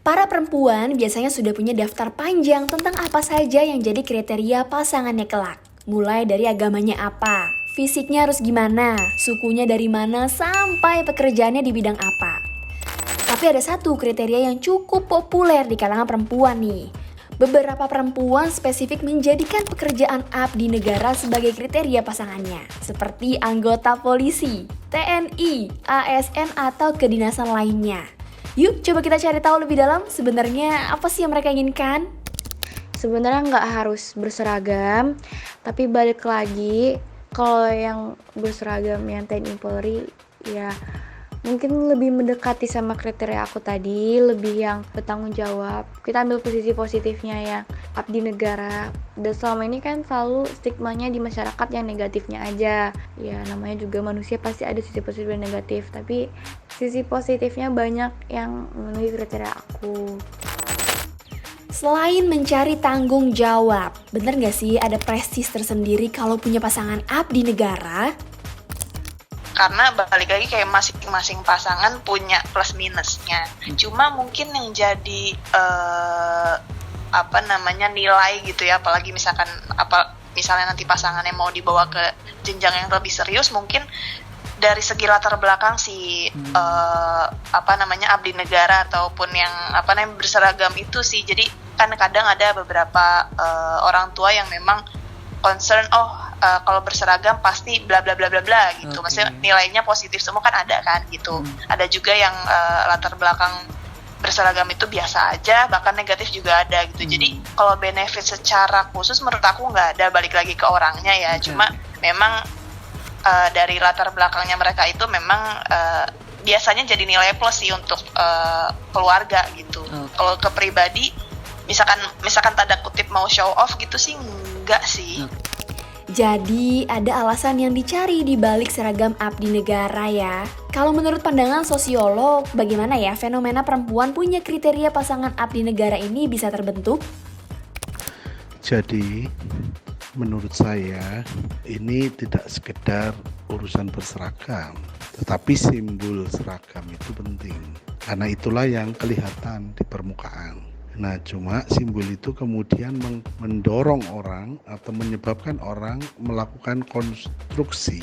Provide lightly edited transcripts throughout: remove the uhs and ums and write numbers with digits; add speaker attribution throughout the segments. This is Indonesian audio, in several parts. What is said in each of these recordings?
Speaker 1: Para perempuan biasanya sudah punya daftar panjang tentang apa saja yang jadi kriteria pasangannya kelak. Mulai dari agamanya apa, fisiknya harus gimana, sukunya dari mana, sampai pekerjaannya di bidang apa. Tapi ada satu kriteria yang cukup populer di kalangan perempuan nih. Beberapa perempuan spesifik menjadikan pekerjaan abdi negara sebagai kriteria pasangannya, seperti anggota polisi, TNI, ASN, atau kedinasan lainnya. Yuk coba kita cari tahu lebih dalam sebenarnya apa sih yang mereka inginkan.
Speaker 2: Sebenarnya nggak harus berseragam, tapi balik lagi kalau yang berseragam yang TNI Polri ya mungkin lebih mendekati sama kriteria aku tadi, lebih yang bertanggung jawab. Kita ambil posisi positifnya yang abdi negara. Dan selama ini kan selalu stigmanya di masyarakat yang negatifnya aja. Ya namanya juga manusia pasti ada sisi positif dan negatif, tapi sisi positifnya banyak yang memenuhi kriteria aku.
Speaker 1: Selain mencari tanggung jawab, bener gak sih ada prestis tersendiri kalau punya pasangan abdi negara?
Speaker 3: Karena balik lagi kayak masing-masing pasangan punya plus minusnya. Cuma mungkin yang jadi nilai gitu ya, apalagi misalnya nanti pasangannya mau dibawa ke jenjang yang lebih serius, mungkin dari segi latar belakang si abdi negara ataupun yang berseragam itu sih. Jadi kan kadang ada beberapa orang tua yang memang concern kalau berseragam pasti bla bla bla bla bla gitu. Okay. Maksudnya nilainya positif semua kan ada kan gitu. Ada juga yang latar belakang berseragam itu biasa aja, bahkan negatif juga ada gitu. Jadi kalau benefit secara khusus menurut aku nggak ada, balik lagi ke orangnya ya. Okay. Cuma memang dari latar belakangnya mereka itu memang biasanya jadi nilai plus sih untuk keluarga gitu. Okay. Kalau ke pribadi misalkan tanda kutip mau show off gitu sih enggak sih.
Speaker 1: Jadi ada alasan yang dicari di balik seragam abdi negara ya. Kalau menurut pandangan sosiolog, bagaimana ya fenomena perempuan punya kriteria pasangan abdi negara ini bisa terbentuk?
Speaker 4: Jadi menurut saya ini tidak sekedar urusan berseragam, tetapi simbol seragam itu penting. Karena itulah yang kelihatan di permukaan. Nah, cuma simbol itu kemudian mendorong orang atau menyebabkan orang melakukan konstruksi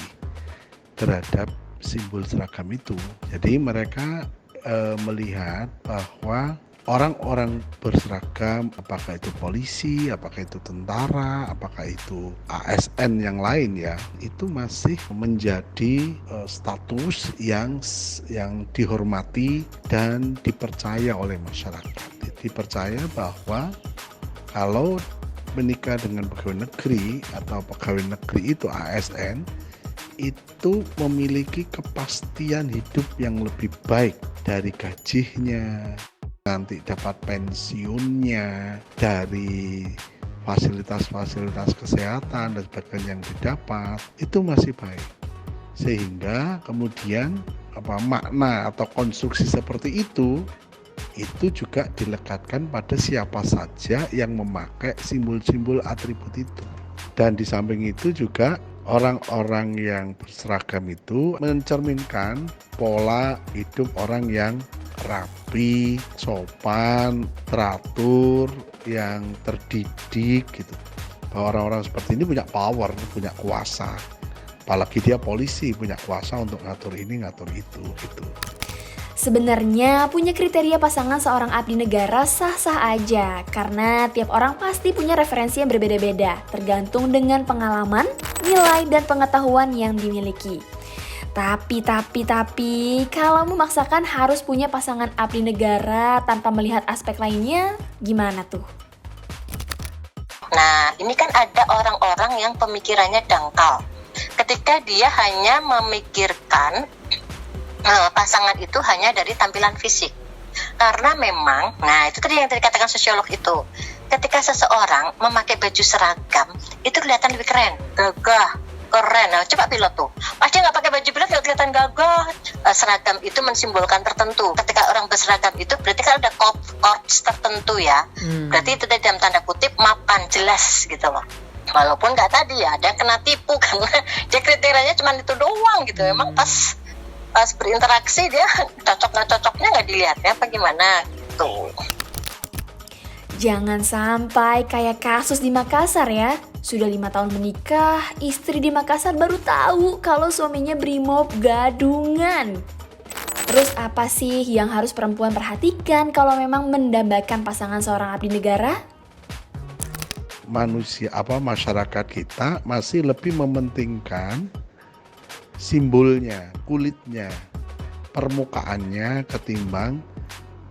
Speaker 4: terhadap simbol seragam itu. Jadi mereka melihat bahwa orang-orang berseragam, apakah itu polisi, apakah itu tentara, apakah itu ASN yang lain ya, itu masih menjadi status yang dihormati dan dipercaya oleh masyarakat. Dipercaya bahwa kalau menikah dengan pegawai negeri atau pegawai negeri itu ASN, itu memiliki kepastian hidup yang lebih baik dari gajinya, nanti dapat pensiunnya, dari fasilitas-fasilitas kesehatan dan sebagainya yang didapat, itu masih baik. Sehingga kemudian makna atau konstruksi seperti itu juga dilekatkan pada siapa saja yang memakai simbol-simbol atribut itu. Dan di samping itu juga orang-orang yang berseragam itu mencerminkan pola hidup orang yang rapi, sopan, teratur, yang terdidik gitu. Bahwa orang-orang seperti ini punya power, punya kuasa. Apalagi dia polisi, punya kuasa untuk ngatur ini, ngatur itu gitu.
Speaker 1: Sebenarnya punya kriteria pasangan seorang abdi negara sah-sah aja, karena tiap orang pasti punya referensi yang berbeda-beda, tergantung dengan pengalaman, nilai, dan pengetahuan yang dimiliki. Tapi, kalau memaksakan harus punya pasangan abdi negara tanpa melihat aspek lainnya, gimana tuh?
Speaker 5: Nah, ini kan ada orang-orang yang pemikirannya dangkal. Ketika dia hanya memikirkan pasangan itu hanya dari tampilan fisik. Karena memang, itu tadi yang tadi katakan sosiolog itu. Ketika seseorang memakai baju seragam, itu kelihatan lebih keren, gagah, keren. Nah, coba pilot tuh. Pas dia nggak pakai baju pilot, nggak kelihatan gagah. Seragam itu mensimbolkan tertentu. Ketika orang berseragam itu berarti kan ada korps tertentu ya. Berarti itu dalam tanda kutip mapan, jelas gitu loh. Walaupun nggak tadi ya, ada kena tipu karena dia kriterianya cuma itu doang gitu. Emang pas berinteraksi dia cocok nggak cocoknya nggak dilihat ya, apa gimana gitu.
Speaker 1: Jangan sampai kayak kasus di Makassar ya. Sudah 5 tahun menikah, istri di Makassar baru tahu kalau suaminya brimob gadungan. Terus apa sih yang harus perempuan perhatikan kalau memang mendambakan pasangan seorang abdi negara?
Speaker 4: Masyarakat kita masih lebih mementingkan simbolnya, kulitnya, permukaannya ketimbang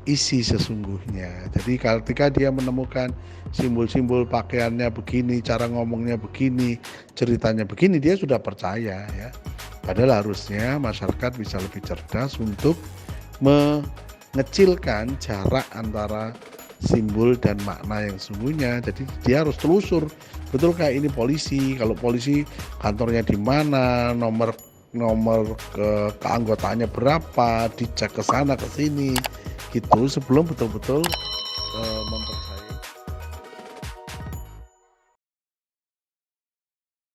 Speaker 4: isi sesungguhnya. Jadi ketika dia menemukan simbol-simbol pakaiannya begini, cara ngomongnya begini, ceritanya begini, dia sudah percaya ya. Padahal harusnya masyarakat bisa lebih cerdas untuk mengecilkan jarak antara simbol dan makna yang sesungguhnya. Jadi dia harus telusur betul kayak ini polisi. Kalau polisi kantornya di mana, nomor keanggotaannya berapa, dicek ke sana ke sini gitu sebelum betul-betul